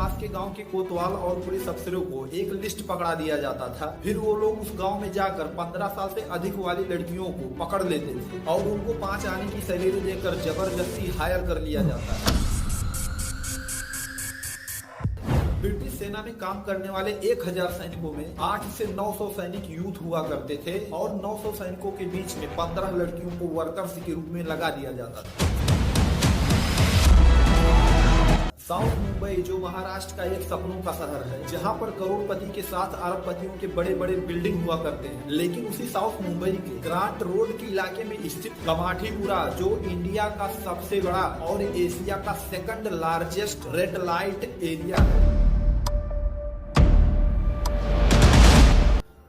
पास के गांव के कोतवाल और पुलिस अफसरों को एक लिस्ट पकड़ा दिया जाता था। फिर वो लोग उस गांव में जाकर 15 साल से अधिक वाली लड़कियों को पकड़ लेते थे और उनको 5 आने की सैलरी देकर जबरदस्ती हायर कर लिया जाता है। ब्रिटिश सेना में काम करने वाले 1000 सैनिकों में 8 से 900 सैनिक यूथ हुआ करते थे और 900 सैनिकों के बीच में 15 लड़कियों को वर्कर्स के रूप में लगा दिया जाता था। साउथ मुंबई जो महाराष्ट्र का एक सपनों का शहर है, जहां पर करोड़पति के साथ अरबपतियों के बड़े बड़े बिल्डिंग हुआ करते हैं, लेकिन उसी साउथ मुंबई के ग्रांट रोड के इलाके में स्थित कमाठीपुरा जो इंडिया का सबसे बड़ा और एशिया का second largest red light area है।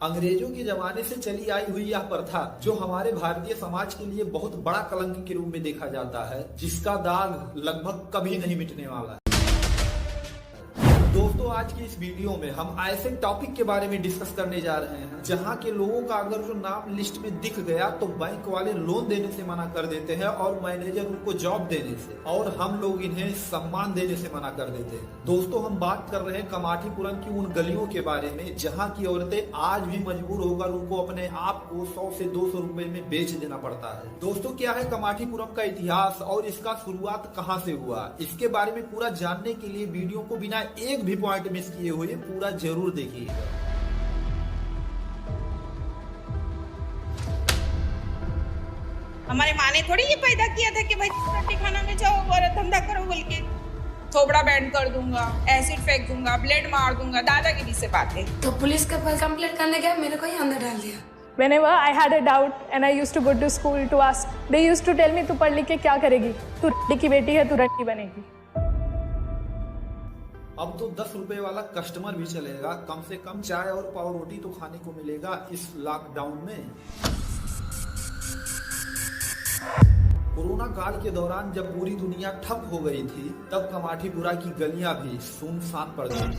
अंग्रेजों के जमाने से चली आई हुई यह प्रथा जो हमारे भारतीय समाज के लिए बहुत बड़ा कलंक के रूप में देखा जाता है, जिसका दाग लगभग कभी नहीं मिटने वाला है। दोस्तों, आज की इस वीडियो में हम ऐसे टॉपिक के बारे में डिस्कस करने जा रहे हैं जहां के लोगों का अगर जो नाम लिस्ट में दिख गया तो बैंक वाले लोन देने से मना कर देते हैं और मैनेजर उनको जॉब देने से, और हम लोग इन्हें सम्मान देने से मना कर देते हैं। दोस्तों, हम बात कर रहे हैं कमाठीपुरम की उन गलियों के बारे में जहाँ की औरतें आज भी मजबूर होकर उनको अपने आप को 100 से 200 रुपए में बेच देना पड़ता है। दोस्तों, क्या है कमाठीपुरम का इतिहास और इसका शुरुआत कहाँ से हुआ, इसके बारे में पूरा जानने के लिए वीडियो को बिना एक भी पॉइंट मिस किए हुए पूरा जरूर देखिएगा। हमारे माँ ने थोड़ी ये पैदा किया था कि भाई रोटी खाना में जाओ और धंधा करो बोल के। थोबड़ा बैंड कर दूंगा, एसिड फेंक दूंगा, ब्लेड मार दूंगा, दादागिरी से बातें। तो पुलिस के पास कंप्लेंट करने गया, मेरे को ही अंदर डाल दिया। Whenever I had a doubt and I used to go to school to ask, they used to tell me तू पढ़ लिख के क्या करेगी, तू रट्टी की बेटी है, तू रट्टी बनेगी। अब तो 10 रुपए वाला कस्टमर भी चलेगा, कम से कम चाय और पाव रोटी तो खाने को मिलेगा इस लॉकडाउन में। कोरोना काल के दौरान जब पूरी दुनिया ठप हो गई थी, तब कमाठीपुरा की गलियां भी सुनसान पड़ गई।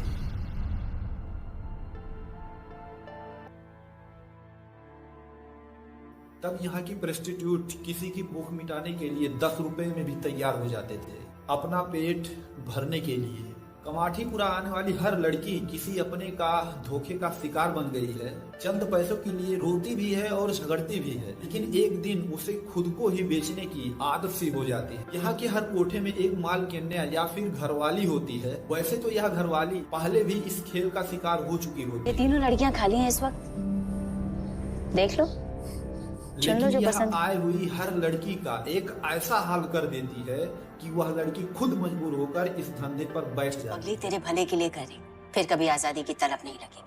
तब यहाँ की प्रोस्टिट्यूट किसी की भूख मिटाने के लिए 10 रुपए में भी तैयार हो जाते थे, अपना पेट भरने के लिए। कमाठीपुरा आने वाली हर लड़की किसी अपने का धोखे का शिकार बन गई है। चंद पैसों के लिए रोती भी है और झगड़ती भी है, लेकिन एक दिन उसे खुद को ही बेचने की आदत सी हो जाती है। यहाँ के हर कोठे में एक माल कन्या या फिर घरवाली होती है। वैसे तो यह घरवाली पहले भी इस खेल का शिकार हो चुकी होती है। ये तीनों लड़कियाँ खाली हैं इस वक्त, देख लो। लेकिन यहाँ आए हुई हर लड़की का एक ऐसा हाल कर देती है कि वह लड़की खुद मजबूर होकर इस धंधे पर बैठ जाती है। अगली तेरे भले के लिए कर रही, फिर कभी आजादी की तलब नहीं लगेगी।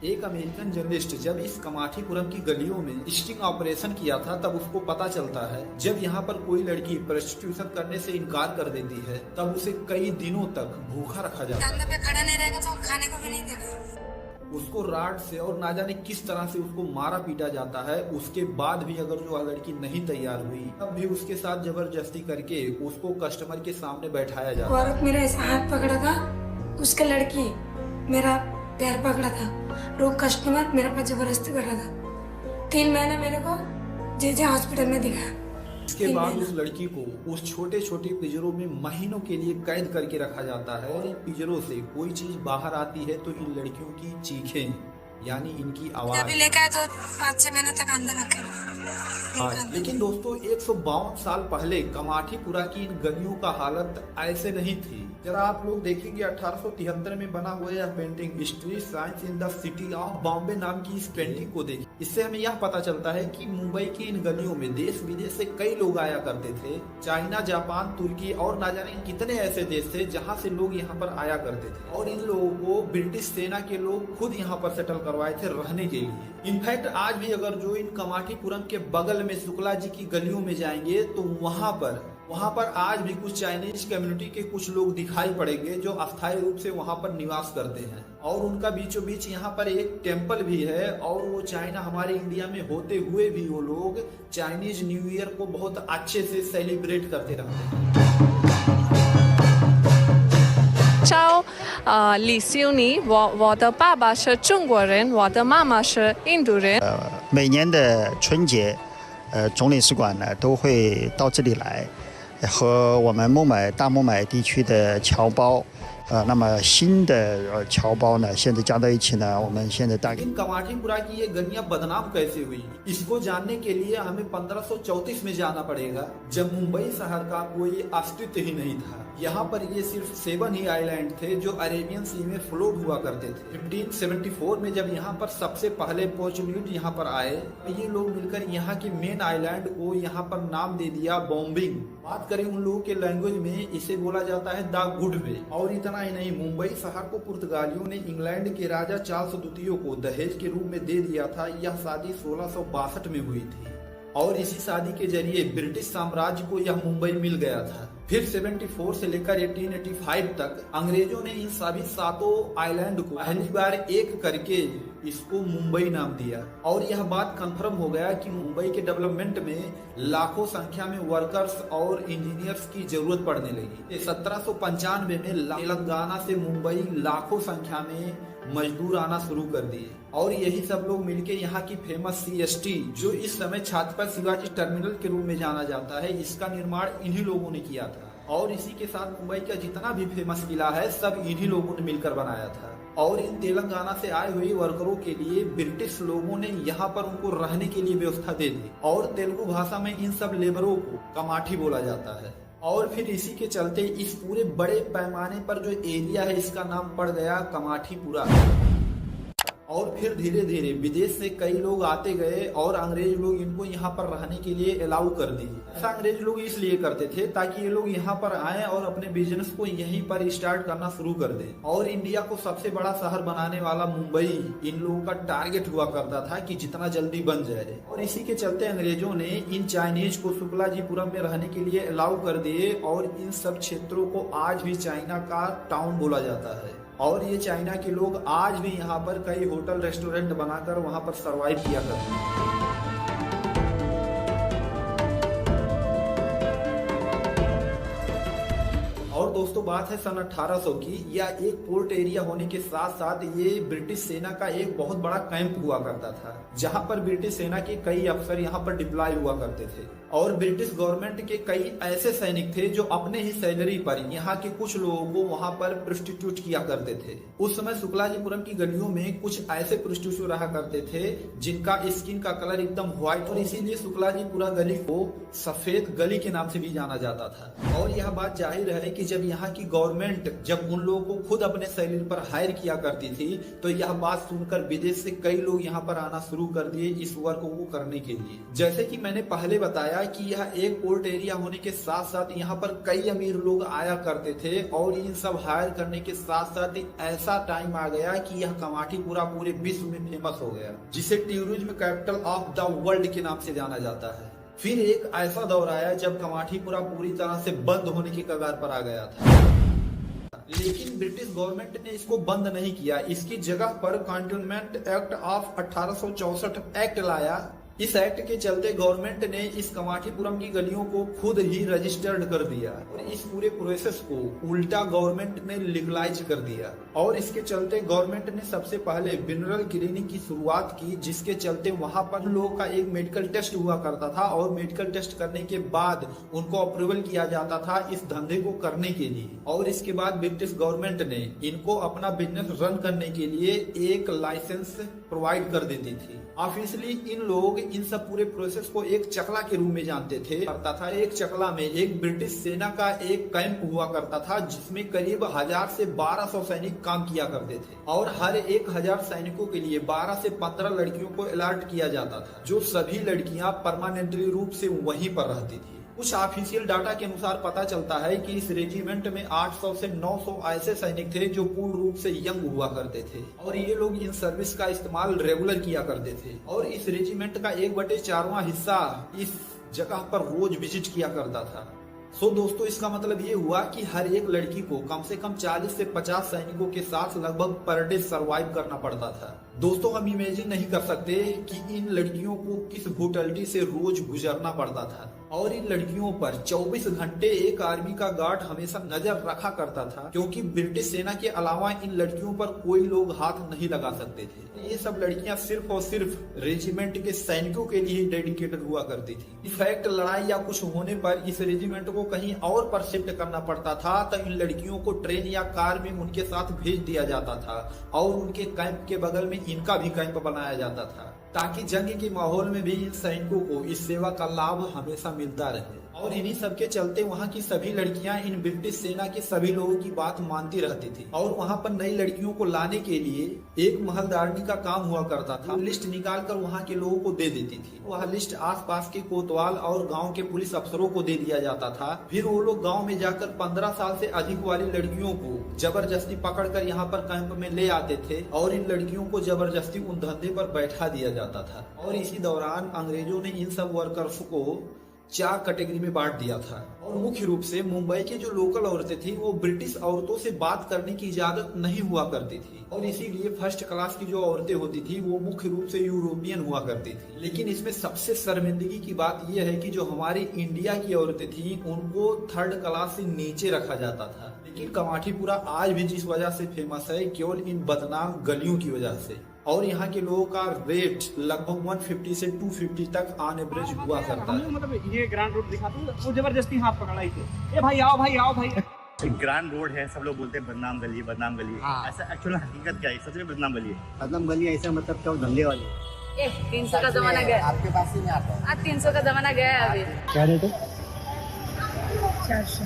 एक अमेरिकन जर्नलिस्ट जब इस कमाठीपुरम की गलियों में स्टिंग ऑपरेशन किया था, तब उसको पता चलता है जब यहाँ पर कोई लड़की प्रोस्टिट्यूशन करने से इनकार कर देती है, तब उसे कई दिनों तक भूखा रखा जाता है। पे खड़ा नहीं रहेगा तो खाने को भी नहीं देगा। उसको राड से और ना जाने किस तरह से उसको मारा पीटा जाता है। उसके बाद भी अगर जो लड़की नहीं तैयार हुई, तब भी उसके साथ जबरदस्ती करके उसको कस्टमर के सामने बैठाया जाता है। औरत मेरा ऐसा हाथ पकड़ा था, उसके लड़की मेरा पैर पकड़ा था, रोग कस्टमर मेरे पर जबरदस्ती कर रहा था। 3 महीने मेरे को जे हॉस्पिटल में दिखाया। इसके बाद उस लड़की को उस छोटे छोटे पिंजरों में महीनों के लिए कैद करके रखा जाता है और इन पिंजरों से कोई चीज बाहर आती है तो इन लड़कियों की चीखें, यानी इनकी आवाज। लेकर आए तो 5-6 महीने तक अंदर रखे। हाँ, लेकिन दोस्तों 152 साल पहले कमाठीपुरा की इन गलियों का हालत ऐसे नहीं थी। जरा आप लोग देखेंगे 1873 में बना हुआ यह painting street science in the city of Bombay नाम की इस पेंटिंग को देखिए। इससे हमें यह पता चलता है कि मुंबई की इन गलियों में देश विदेश से कई लोग आया करते थे। चाइना, जापान, तुर्की और ना जाने कितने ऐसे देश थे जहाँ से लोग यहाँ पर आया करते थे, और इन लोगों को ब्रिटिश सेना के लोग खुद यहाँ पर सेटल करवाए थे रहने के लिए। इनफैक्ट आज भी अगर जो इन कमाठीपुरम के बगल में शुक्ला जी की गलियों में जाएंगे तो वहाँ पर आज भी कुछ चाइनीज कम्युनिटी के कुछ लोग दिखाई पड़ेंगे जो अस्थायी रूप से वहाँ पर निवास करते हैं, और उनका बीचों बीच यहाँ पर एक टेम्पल भी है। और वो चाइना हमारे इंडिया में होते हुए भी वो लोग चाइनीज न्यू ईयर को बहुत अच्छे से सेलिब्रेट करते रहते हैं। Ciao, 李修尼，我的爸爸是中国人，我的妈妈是印度人。每年的春节，总领事馆呢都会到这里来，和我们大孟买地区的侨胞，那么新的侨胞呢，现在加到一起呢，我们现在大概。 लेकिन कमाठीपुरा की ये गलियां बदनाम कैसे हुई, इसको जानने के लिए हमें 1534 में जाना पड़ेगा, जब मुंबई शहर का कोई अस्तित्व ही नहीं था। यहाँ पर ये सिर्फ 7 ही आइलैंड थे जो अरेबियन सी में फ्लोट हुआ करते थे। 1574 में जब यहाँ पर सबसे पहले पोर्चुगीज यहाँ पर आए, ये लोग मिलकर यहाँ के मेन आइलैंड को यहाँ पर नाम दे दिया बॉम्बिंग। बात करें उन लोगों के लैंग्वेज में, इसे बोला जाता है द गुड वे। और इतना ही नहीं, मुंबई शहर को पुर्तगालियों ने इंग्लैंड के राजा चार्ल्स द्वितीय को दहेज के रूप में दे दिया था। यह शादी 1662 में हुई थी और इसी शादी के जरिए ब्रिटिश साम्राज्य को यह मुंबई मिल गया था। फिर 74 से लेकर 1885 तक अंग्रेजों ने इन सभी 7 आइलैंड को पहली बार एक करके इसको मुंबई नाम दिया और यह बात कंफर्म हो गया कि मुंबई के डेवलपमेंट में लाखों संख्या में वर्कर्स और इंजीनियर्स की जरूरत पड़ने लगी। 1795 में तेलंगाना से मुंबई लाखों संख्या में मजदूर आना शुरू कर दिए और यही सब लोग मिलके यहाँ की फेमस CST, जो इस समय छत्रपति शिवाजी टर्मिनल के रूप में जाना जाता है, इसका निर्माण इन्हीं लोगों ने किया था। और इसी के साथ मुंबई का जितना भी फेमस किला है सब इन्हीं लोगों ने मिलकर बनाया था। और इन तेलंगाना से आए हुए वर्करों के लिए ब्रिटिश लोगों ने यहाँ पर उनको रहने के लिए व्यवस्था दे दी और तेलुगु भाषा में इन सब लेबरों को कमाठी बोला जाता है। और फिर इसी के चलते इस पूरे बड़े पैमाने पर जो एरिया है इसका नाम पड़ गया कमाठीपुरा। और फिर धीरे धीरे विदेश से कई लोग आते गए और अंग्रेज लोग इनको यहाँ पर रहने के लिए अलाउ कर दिए। ऐसा अंग्रेज लोग इसलिए करते थे ताकि ये लोग यहाँ पर आए और अपने बिजनेस को यहीं पर स्टार्ट करना शुरू कर दें। और इंडिया को सबसे बड़ा शहर बनाने वाला मुंबई इन लोगों का टारगेट हुआ करता था कि जितना जल्दी बन जाए। और इसी के चलते अंग्रेजों ने इन चाइनीज को शुक्लाजीपुरम में रहने के लिए अलाउ कर दिए और इन सब क्षेत्रों को आज भी चाइना का टाउन बोला जाता है। और ये चाइना के लोग आज भी यहाँ पर कई होटल रेस्टोरेंट बनाकर वहाँ पर सर्वाइव किया करते हैं। और दोस्तों बात है सन 1800 की। यह एक पोर्ट एरिया होने के साथ साथ ये ब्रिटिश सेना का एक बहुत बड़ा कैंप हुआ करता था, जहां पर ब्रिटिश सेना के कई अफसर यहाँ पर डिप्लॉय हुआ करते थे। और ब्रिटिश गवर्नमेंट के कई ऐसे सैनिक थे जो अपने ही सैलरी पर यहाँ के कुछ लोगों को वहाँ पर प्रोस्टिट्यूट किया करते थे। उस समय शुक्लाजीपुरम की गलियों में कुछ ऐसे प्रोस्टिट्यूट रहा करते थे जिनका स्किन का कलर एकदम व्हाइट, और इसीलिए शुक्लाजीपुरा गली को सफेद गली के नाम से भी जाना जाता था। और यह बात जाहिर है कि जब यहाँ की गवर्नमेंट जब उन लोगों को खुद अपने सैलरी पर हायर किया करती थी तो यह बात सुनकर विदेश से कई लोग यहाँ पर आना शुरू कर दिए इस वर्क को करने के लिए। जैसे कि मैंने पहले बताया कि यह एक पोर्ट एरिया होने के साथ साथ यहाँ पर कई अमीर लोग आया करते थे और इन सब हायर करने के साथ साथ ऐसा टाइम आ गया कि यह कमाठीपुरा पूरे विश्व में फेमस हो गया, जिसे tourism capital of the world के नाम से जाना जाता है। फिर एक ऐसा दौर आया जब कमाठीपुरा पूरी तरह से बंद होने की कगार पर आ गया था, लेकिन ब्रिटिश गवर्नमेंट ने इसको बंद नहीं किया। इसकी जगह पर कैंटोनमेंट एक्ट ऑफ 1864 एक्ट लाया। इस एक्ट के चलते गवर्नमेंट ने इस कमाठीपुरम की गलियों को खुद ही रजिस्टर्ड कर दिया और इस पूरे प्रोसेस को उल्टा गवर्नमेंट ने लीगलाइज कर दिया। और इसके चलते गवर्नमेंट ने सबसे पहले मिनरल क्लीनिंग की शुरुआत की, जिसके चलते वहां पर लोगों का एक मेडिकल टेस्ट हुआ करता था और मेडिकल टेस्ट करने के बाद उनको अप्रूवल किया जाता था इस धंधे को करने के लिए। और इसके बाद ब्रिटिश गवर्नमेंट ने इनको अपना बिजनेस रन करने के लिए एक लाइसेंस प्रोवाइड कर देती थी। ऑफिशियली इन लोग इन सब पूरे प्रोसेस को एक चकला के रूप में जानते थे। करता था एक चकला में एक ब्रिटिश सेना का एक कैंप हुआ करता था जिसमें करीब 1000 से 1200 सैनिक काम किया करते थे और हर 1000 सैनिकों के लिए 12 से 15 लड़कियों को अलर्ट किया जाता था, जो सभी लड़कियां परमानेंटली रूप से वहीं पर रहती थी। कुछ ऑफिशियल डाटा के अनुसार पता चलता है कि इस रेजिमेंट में 800 से 900 ऐसे सैनिक थे जो पूर्ण रूप से यंग हुआ करते थे और ये लोग इन सर्विस का इस्तेमाल रेगुलर किया करते थे। और इस रेजिमेंट का 1/4वां हिस्सा इस जगह पर रोज विजिट किया करता था। सो दोस्तों, इसका मतलब ये हुआ कि हर एक लड़की को कम से कम 40 से 50 सैनिकों के साथ लगभग पर डे सर्वाइव करना पड़ता था। दोस्तों हम इमेजिन नहीं कर सकते कि इन लड़कियों को किस ब्रूटलिटी से रोज गुजरना पड़ता था और इन लड़कियों पर 24 घंटे एक आर्मी का गार्ड हमेशा नजर रखा करता था, क्योंकि ब्रिटिश सेना के अलावा इन लड़कियों पर कोई लोग हाथ नहीं लगा सकते थे। ये सब लड़कियां सिर्फ और सिर्फ रेजिमेंट के सैनिकों के लिए डेडिकेटेड हुआ करती थी। इनफैक्ट लड़ाई या कुछ होने पर इस रेजिमेंट को कहीं और पर शिफ्ट करना पड़ता था तो इन लड़कियों को ट्रेन या कार में उनके साथ भेज दिया जाता था और उनके कैंप के बगल में इनका भी कैंप बनाया जाता था, ताकि जंग के माहौल में भी इन सैनिकों को इस सेवा का लाभ हमेशा मिलता रहे। और इन्हीं सब के चलते वहाँ की सभी लड़कियां इन ब्रिटिश सेना के सभी लोगों की बात मानती रहती थी और वहाँ पर नई लड़कियों को लाने के लिए एक महलदारनी का काम हुआ करता था। लिस्ट निकाल कर वहाँ के लोगों को दे देती थी। वह लिस्ट आसपास के कोतवाल और गाँव के पुलिस अफसरों को दे दिया जाता था। फिर वो लोग गाँव में जाकर 15 साल से अधिक वाली लड़कियों को जबरदस्ती पकड़ कर यहाँ पर कैंप में ले आते थे और इन लड़कियों को जबरदस्ती उन धंधे पर बैठा दिया जाता था। और इसी दौरान अंग्रेजों ने इन सब वर्कर्स को 4 कैटेगरी में बांट दिया था। और मुख्य रूप से मुंबई के जो लोकल औरतें थी वो ब्रिटिश औरतों से बात करने की इजाजत नहीं हुआ करती थी और इसीलिए फर्स्ट क्लास की जो औरतें होती थी वो मुख्य रूप से यूरोपियन हुआ करती थी। लेकिन इसमें सबसे शर्मिंदगी की बात यह है कि जो हमारी इंडिया की औरतें थी उनको 3rd क्लास से नीचे रखा जाता था। लेकिन कमाठीपुरा आज भी जिस वजह से फेमस है केवल इन बदनाम गलियों की वजह से, और यहाँ के लोगों का रेट लगभग 150 से 250 तक ऑन एवरेज हुआ करता है। मतलब ये ग्रांड रोड दिखा दो, वो जबरदस्ती हाथ पकड़ाई थे, ए भाई आओ भाई आओ भाई। ग्रांड रोड है, सब लोग बोलते हैं बदनाम गली बदनाम गली। हाँ। ऐसा एक्चुअल हकीकत क्या है? सच में बदनाम गली है? बदनाम गली ऐसा मतलब क्या धंधे वाली? 300 का जमाना गया, आपके पास ही में आता है। 300 का जमाना गया है अभी। क्या रेट है? 400।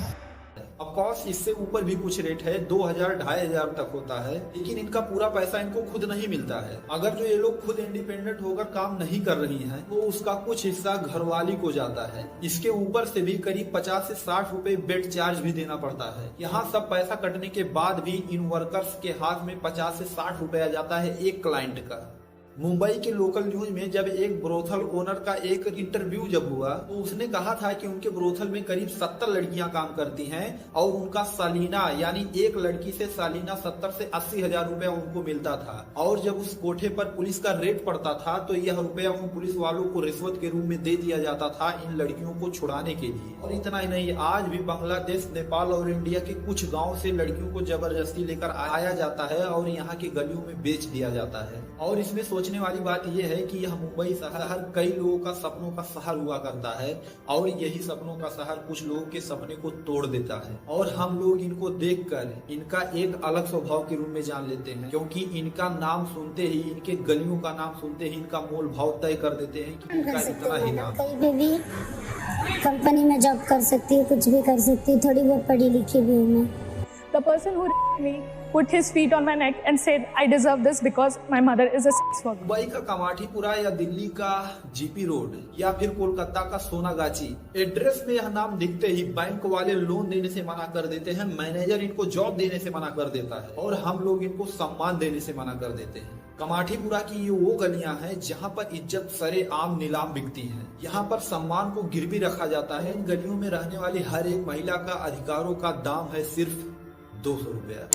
ऑफकोर्स इससे ऊपर भी कुछ रेट है, 2000-2500 तक होता है, लेकिन इनका पूरा पैसा इनको खुद नहीं मिलता है। अगर जो ये लोग खुद इंडिपेंडेंट होकर काम नहीं कर रही हैं, तो उसका कुछ हिस्सा घरवाली को जाता है। इसके ऊपर से भी करीब 50 से 60 रुपए बेड चार्ज भी देना पड़ता है। यहाँ सब पैसा कटने के बाद भी इन वर्कर्स के हाथ में 50 से 60 रुपया जाता है एक क्लाइंट का। मुंबई के लोकल न्यूज में जब एक ब्रोथल ओनर का एक इंटरव्यू जब हुआ तो उसने कहा था कि उनके ब्रोथल में करीब 70 लड़कियां काम करती हैं और उनका सालीना यानी एक लड़की से सालीना 70 से 80 हजार रुपया उनको मिलता था। और जब उस कोठे पर पुलिस का रेड पड़ता था तो यह रुपया उन पुलिस वालों को रिश्वत के रूप में दे दिया जाता था इन लड़कियों को छुड़ाने के लिए। और इतना ही नहीं, आज भी बांग्लादेश, नेपाल और इंडिया के कुछ गाँव से लड़कियों को जबरदस्ती लेकर आया जाता है और यहाँ के गलियों में बेच दिया जाता है। और इसमें सोचने वाली बात यह है कि यह मुंबई शहर कई लोगों का सपनों का शहर हुआ करता है और यही सपनों का शहर कुछ लोगों के सपने को तोड़ देता है। और हम लोग इनको देखकर इनका एक अलग स्वभाव के रूप में जान लेते हैं, क्योंकि इनका नाम सुनते ही, इनके गलियों का नाम सुनते ही इनका मोल भाव तय कर देते हैं कि इनका इतना ही नाम। कहीं भी कंपनी में जॉब कर सकती है, कुछ भी कर सकती है, थोड़ी बहुत पढ़ी लिखी भी हूँ मैं। The person who raped me put his feet on my neck and said, I deserve this because my mother is a sex worker. Mumbai का कमाठीपुरा या दिल्ली का जीपी रोड या फिर कोलकाता का सोनागाची, एड्रेस में यह नाम दिखते ही बैंक वाले लोन देने से मना कर देते हैं, मैनेजर इनको जॉब देने से मना कर देता है और हम लोग इनको सम्मान देने से मना कर देते हैं। कमाठीपुरा की ये वो गलियां हैं जहां पर इज्जत सरे आम नीलाम बिकती है। यहाँ पर सम्मान को गिरवी रखा जाता है। इन गलियों में रहने वाली हर एक महिला का अधिकारों का दाम है सिर्फ 200 रुपया।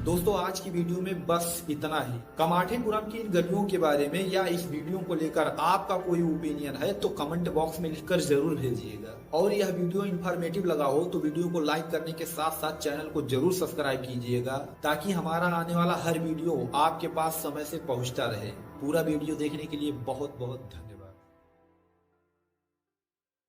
दोस्तों आज की वीडियो में बस इतना ही। कमाठीपुरम की इन गलियों के बारे में या इस वीडियो को लेकर आपका कोई ओपिनियन है तो कमेंट बॉक्स में लिखकर जरूर भेजिएगा। और यह वीडियो इन्फॉर्मेटिव लगा हो तो वीडियो को लाइक करने के साथ साथ चैनल को जरूर सब्सक्राइब कीजिएगा, ताकि हमारा आने वाला हर वीडियो आपके पास समय से पहुंचता रहे। पूरा वीडियो देखने के लिए बहुत बहुत धन्यवाद।